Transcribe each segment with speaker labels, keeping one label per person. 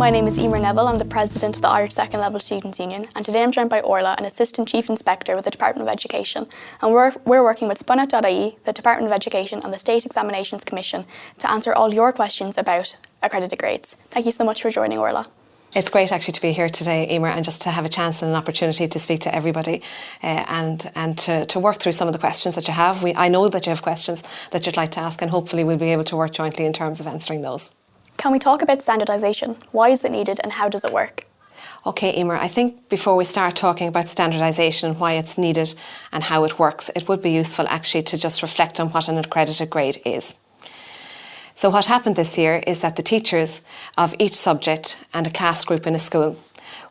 Speaker 1: my name is Emer Neville. I'm the President of the Irish Second Level Students' Union, and today I'm joined by Orla, an Assistant Chief Inspector with the Department of Education, and we're working with spunout.ie, the Department of Education and the State Examinations Commission to answer all your questions about accredited grades. Thank you so much for joining, Orla.
Speaker 2: It's great actually to be here today, Emer, and just to have a chance and an opportunity to speak to everybody and to work through some of the questions that you have. I know that you have questions that you'd like to ask, and hopefully we'll be able to work jointly in terms of answering those.
Speaker 1: Can we talk about standardisation? Why is it needed and how does it work?
Speaker 2: Okay, Emer, I think before we start talking about standardisation and why it's needed and how it works, it would be useful actually to just reflect on what an accredited grade is. So what happened this year is that the teachers of each subject and a class group in a school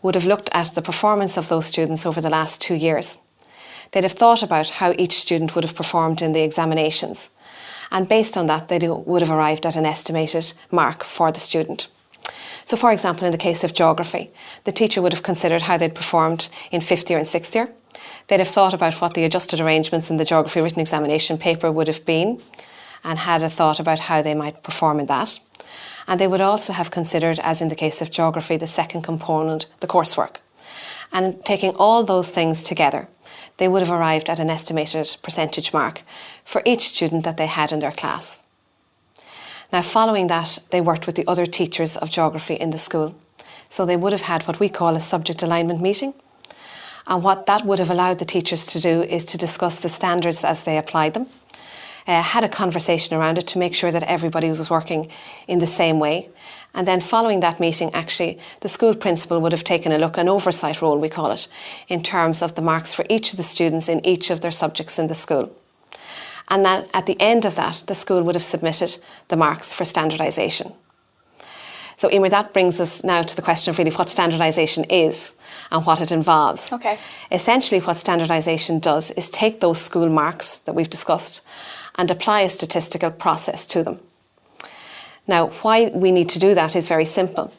Speaker 2: would have looked at the performance of those students over the last 2 years. They'd have thought about how each student would have performed in the examinations, and based on that they would have arrived at an estimated mark for the student. So for example, in the case of geography, the teacher would have considered how they'd performed in 5th year and 6th year. They'd have thought about what the adjusted arrangements in the geography written examination paper would have been, and had a thought about how they might perform in that. And they would also have considered, as in the case of geography, the second component, the coursework. And taking all those things together, they would have arrived at an estimated percentage mark for each student that they had in their class. Now, following that, they worked with the other teachers of geography in the school. So they would have had what we call a subject alignment meeting. And what that would have allowed the teachers to do is to discuss the standards as they applied them, had a conversation around it to make sure that everybody was working in the same way. And then following that meeting, actually, the school principal would have taken a look, an oversight role we call it, in terms of the marks for each of the students in each of their subjects in the school. And then at the end of that, the school would have submitted the marks for standardisation. So Emer, that brings us now to the question of really what standardisation is and what it involves.
Speaker 1: Okay.
Speaker 2: Essentially what standardisation does is take those school marks that we've discussed and apply a statistical process to them. Now, why we need to do that is very simple.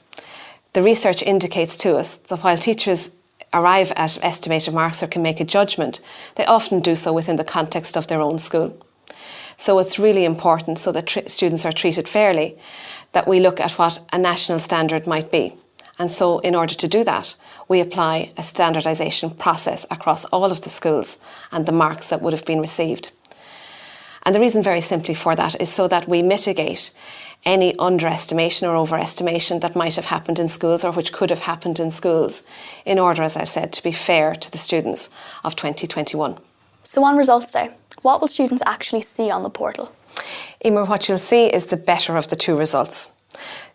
Speaker 2: The research indicates to us that while teachers arrive at estimated marks or can make a judgment, they often do so within the context of their own school. So it's really important, so that students are treated fairly, that we look at what a national standard might be. And so in order to do that, we apply a standardisation process across all of the schools and the marks that would have been received. And the reason very simply for that is so that we mitigate any underestimation or overestimation that might have happened in schools or which could have happened in schools, in order, as I said, to be fair to the students of 2021.
Speaker 1: So on results day, what will students actually see on the portal?
Speaker 2: Emer, what you'll see is the better of the two results.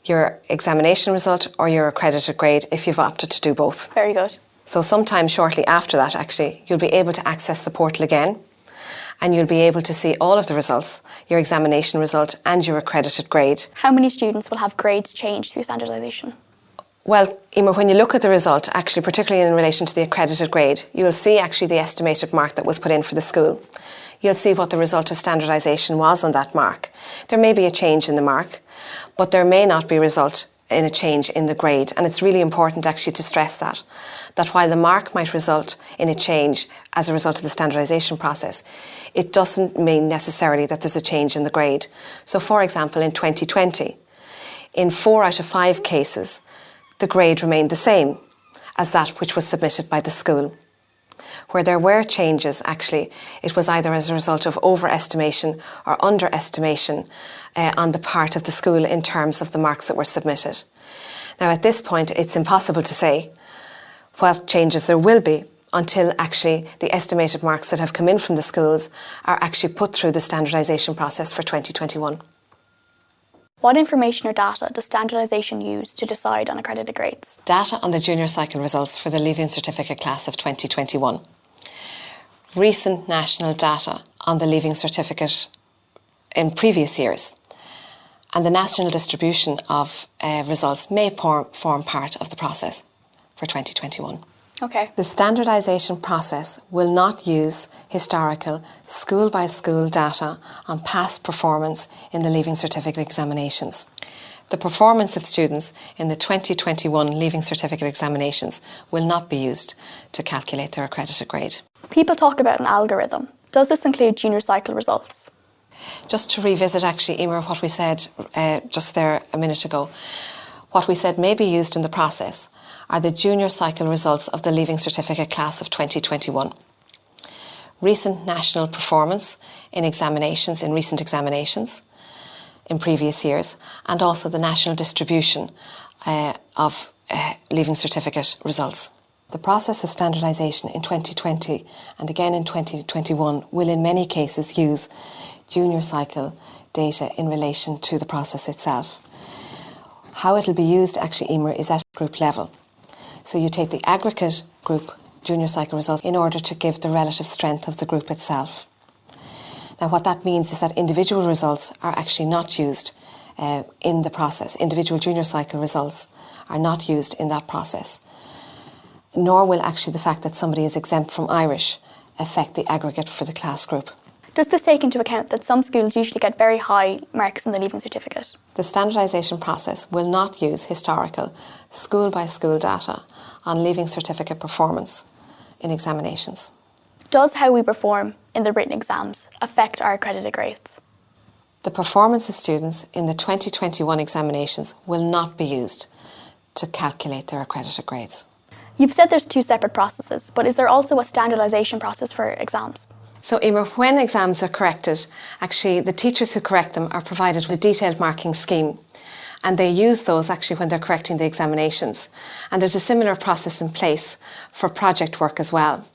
Speaker 2: Your examination result or your accredited grade if you've opted to do both.
Speaker 1: Very good.
Speaker 2: So sometime shortly after that, actually, you'll be able to access the portal again, and you'll be able to see all of the results, your examination result and your accredited grade.
Speaker 1: How many students will have grades changed through standardisation?
Speaker 2: Well, Emer, when you look at the result, actually, particularly in relation to the accredited grade, you'll see actually the estimated mark that was put in for the school. You'll see what the result of standardisation was on that mark. There may be a change in the mark, but there may not be a result in a change in the grade. And it's really important actually to stress that while the mark might result in a change as a result of the standardisation process, it doesn't mean necessarily that there's a change in the grade. So for example, in 2020, in 4 out of 5 cases, the grade remained the same as that which was submitted by the school. Where there were changes, actually, it was either as a result of overestimation or underestimation on the part of the school in terms of the marks that were submitted. Now, at this point, it's impossible to say what changes there will be until actually the estimated marks that have come in from the schools are actually put through the standardisation process for 2021.
Speaker 1: What information or data does standardisation use to decide on accredited grades?
Speaker 2: Data on the junior cycle results for the Leaving Certificate class of 2021. Recent national data on the Leaving Certificate in previous years. And the national distribution of results may form part of the process for 2021.
Speaker 1: Okay.
Speaker 2: The standardisation process will not use historical school-by-school data on past performance in the Leaving Certificate examinations. The performance of students in the 2021 Leaving Certificate examinations will not be used to calculate their accredited grade.
Speaker 1: People talk about an algorithm. Does this include junior cycle results?
Speaker 2: Just to revisit actually, Emer, what we said just there a minute ago. What we said may be used in the process are the junior cycle results of the Leaving Certificate class of 2021. Recent national performance in examinations, in recent examinations in previous years, and also the national distribution of Leaving Certificate results. The process of standardisation in 2020 and again in 2021 will in many cases use junior cycle data in relation to the process itself. How it will be used actually, Emer, is at group level. So you take the aggregate group junior cycle results in order to give the relative strength of the group itself. Now what that means is that individual results are actually not used in the process. Individual junior cycle results are not used in that process. Nor will actually the fact that somebody is exempt from Irish affect the aggregate for the class group.
Speaker 1: Does this take into account that some schools usually get very high marks in the Leaving Certificate?
Speaker 2: The standardisation process will not use historical school-by-school data on Leaving Certificate performance in examinations.
Speaker 1: Does how we perform in the written exams affect our accredited grades?
Speaker 2: The performance of students in the 2021 examinations will not be used to calculate their accredited grades.
Speaker 1: You've said there's two separate processes, but is there also a standardisation process for exams?
Speaker 2: So, Emer, when exams are corrected, actually the teachers who correct them are provided with a detailed marking scheme, and they use those actually when they're correcting the examinations. And there's a similar process in place for project work as well.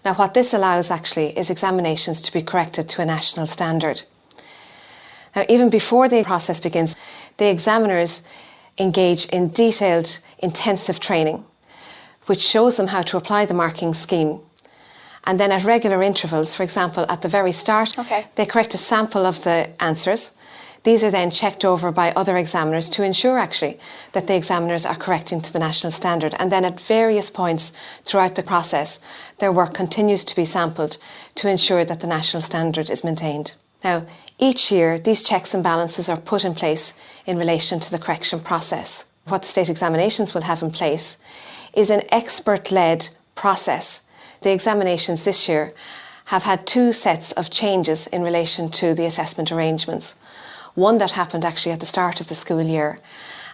Speaker 2: Now what this allows actually is examinations to be corrected to a national standard. Now even before the process begins, the examiners engage in detailed, intensive training, which shows them how to apply the marking scheme. And then at regular intervals, for example, at the very start, they correct a sample of the answers. These are then checked over by other examiners to ensure actually that the examiners are correcting to the national standard. And then at various points throughout the process, their work continues to be sampled to ensure that the national standard is maintained. Now, each year, these checks and balances are put in place in relation to the correction process. What the state examinations will have in place is an expert-led process. The examinations this year have had two sets of changes in relation to the assessment arrangements. One that happened actually at the start of the school year,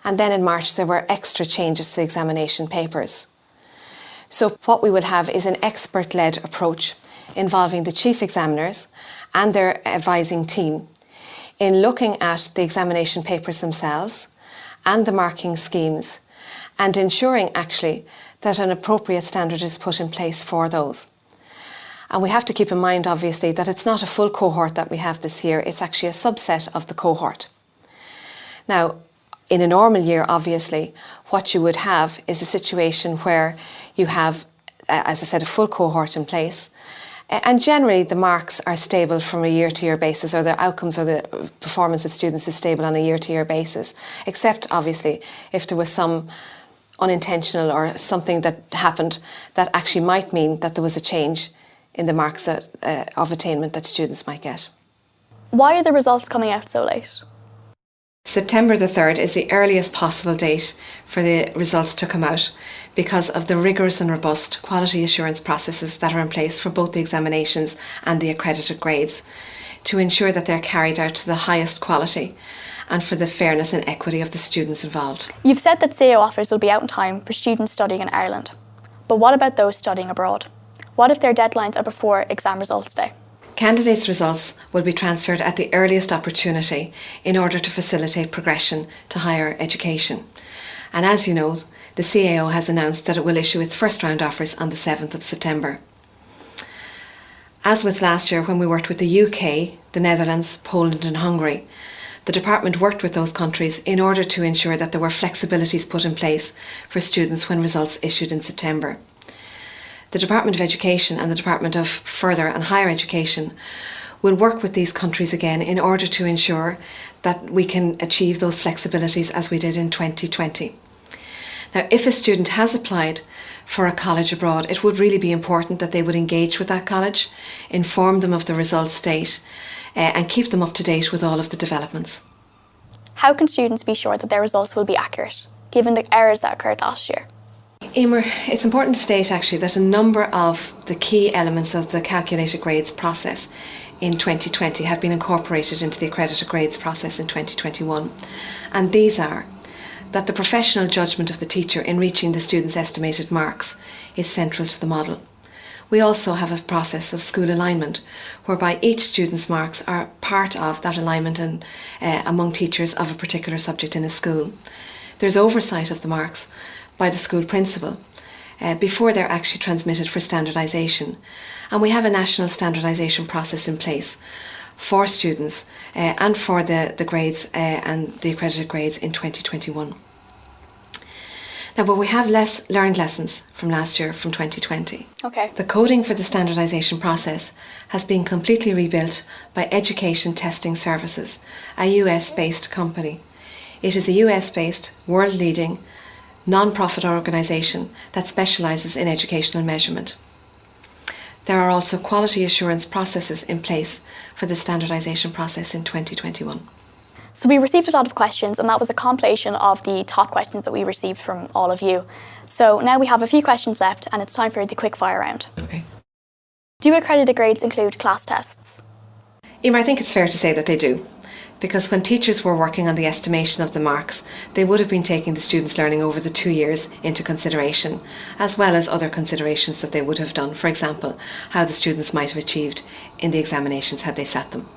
Speaker 2: and then in March there were extra changes to the examination papers. So what we will have is an expert-led approach involving the chief examiners and their advising team in looking at the examination papers themselves and the marking schemes and ensuring actually that an appropriate standard is put in place for those. And we have to keep in mind, obviously, that it's not a full cohort that we have this year, it's actually a subset of the cohort. Now, in a normal year, obviously, what you would have is a situation where you have, as I said, a full cohort in place, and generally the marks are stable from a year-to-year basis, or the outcomes or the performance of students is stable on a year-to-year basis, except, obviously, if there was some unintentional or something that happened that actually might mean that there was a change in the marks of attainment that students might get.
Speaker 1: Why are the results coming out so late?
Speaker 2: September the 3rd is the earliest possible date for the results to come out because of the rigorous and robust quality assurance processes that are in place for both the examinations and the accredited grades to ensure that they're carried out to the highest quality and for the fairness and equity of the students involved.
Speaker 1: You've said that CAO offers will be out in time for students studying in Ireland, but what about those studying abroad? What if their deadlines are before exam results day?
Speaker 2: Candidates' results will be transferred at the earliest opportunity in order to facilitate progression to higher education. And as you know, the CAO has announced that it will issue its first round offers on the 7th of September. As with last year when we worked with the UK, the Netherlands, Poland and Hungary, the department worked with those countries in order to ensure that there were flexibilities put in place for students when results issued in September. The Department of Education and the Department of Further and Higher Education will work with these countries again in order to ensure that we can achieve those flexibilities as we did in 2020. Now, if a student has applied for a college abroad, it would really be important that they would engage with that college, inform them of the results date, and keep them up to date with all of the developments.
Speaker 1: How can students be sure that their results will be accurate, given the errors that occurred last year?
Speaker 2: Emer, it's important to state actually that a number of the key elements of the calculated grades process in 2020 have been incorporated into the accredited grades process in 2021. And these are that the professional judgment of the teacher in reaching the students' estimated marks is central to the model. We also have a process of school alignment, whereby each student's marks are part of that alignment and among teachers of a particular subject in a school. There's oversight of the marks by the school principal before they're actually transmitted for standardisation. And we have a national standardisation process in place for students and for the grades and the accredited grades in 2021. Now, but we have learned lessons from last year, from 2020.
Speaker 1: Okay.
Speaker 2: The coding for the standardisation process has been completely rebuilt by Education Testing Services, a US-based company. It is a US-based, world-leading, non-profit organisation that specialises in educational measurement. There are also quality assurance processes in place for the standardisation process in 2021.
Speaker 1: So we received a lot of questions, and that was a compilation of the top questions that we received from all of you. So now we have a few questions left, and it's time for the quick fire round.
Speaker 2: Okay.
Speaker 1: Do accredited grades include class tests?
Speaker 2: Emer, I think it's fair to say that they do, because when teachers were working on the estimation of the marks, they would have been taking the students' learning over the 2 years into consideration, as well as other considerations that they would have done. For example, how the students might have achieved in the examinations had they sat them.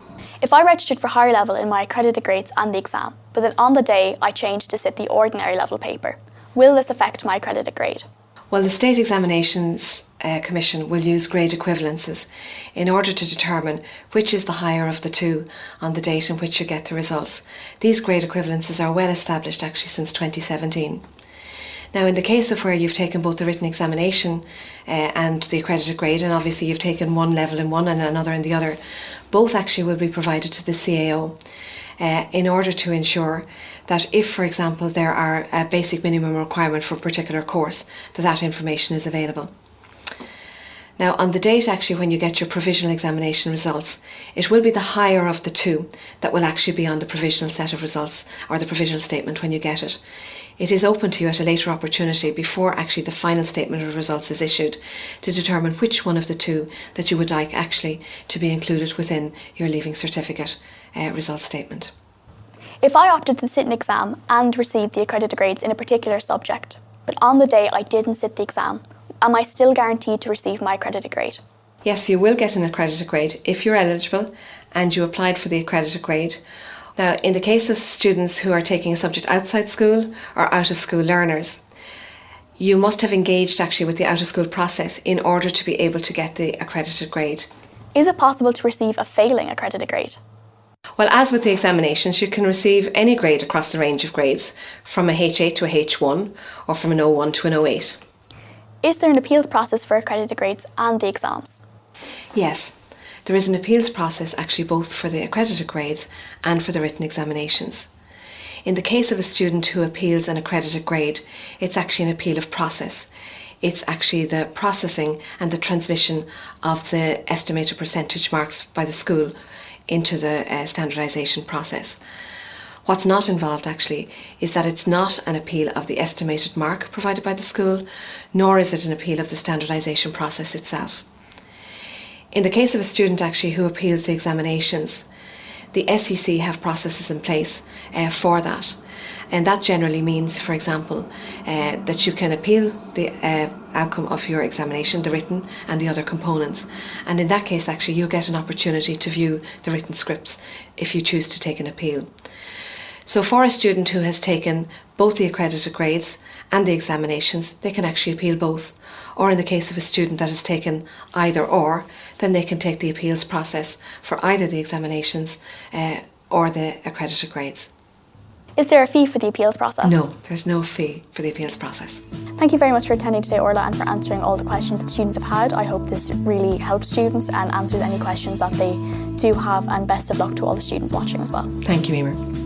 Speaker 1: If I registered for higher level in my accredited grades and the exam, but then on the day I changed to sit the ordinary level paper, will this affect my accredited grade?
Speaker 2: Well, the State Examinations Commission will use grade equivalences in order to determine which is the higher of the two on the date in which you get the results. These grade equivalences are well established actually since 2017. Now, in the case of where you've taken both the written examination and the accredited grade, and obviously you've taken one level in one and another in the other, both actually will be provided to the CAO in order to ensure that if, for example, there are a basic minimum requirement for a particular course, that information is available. Now, on the date actually when you get your provisional examination results, it will be the higher of the two that will actually be on the provisional set of results or the provisional statement when you get it. It is open to you at a later opportunity before actually the final statement of results is issued to determine which one of the two that you would like actually to be included within your leaving certificate results statement.
Speaker 1: If I opted to sit an exam and receive the accredited grades in a particular subject, but on the day I didn't sit the exam, am I still guaranteed to receive my accredited grade?
Speaker 2: Yes, you will get an accredited grade if you're eligible and you applied for the accredited grade. Now, in the case of students who are taking a subject outside school or out of school learners, you must have engaged actually with the out of school process in order to be able to get the accredited grade.
Speaker 1: Is it possible to receive a failing accredited grade?
Speaker 2: Well, as with the examinations, you can receive any grade across the range of grades, from a H8 to a H1 or from an O1 to an O8.
Speaker 1: Is there an appeals process for accredited grades and the exams?
Speaker 2: Yes. There is an appeals process actually both for the accredited grades and for the written examinations. In the case of a student who appeals an accredited grade, it's actually an appeal of process. It's actually the processing and the transmission of the estimated percentage marks by the school into the standardisation process. What's not involved actually is that it's not an appeal of the estimated mark provided by the school, nor is it an appeal of the standardisation process itself. In the case of a student actually who appeals the examinations, the SEC have processes in place for that. And that generally means, for example, that you can appeal the outcome of your examination, the written and the other components. And in that case, actually, you'll get an opportunity to view the written scripts if you choose to take an appeal. So for a student who has taken both the accredited grades and the examinations, they can actually appeal both. Or in the case of a student that has taken either or, then they can take the appeals process for either the examinations or the accredited grades.
Speaker 1: Is there a fee for the appeals process?
Speaker 2: No, there's no fee for the appeals process.
Speaker 1: Thank you very much for attending today, Orla, and for answering all the questions that students have had. I hope this really helps students and answers any questions that they do have, and best of luck to all the students watching as well.
Speaker 2: Thank you, Emer.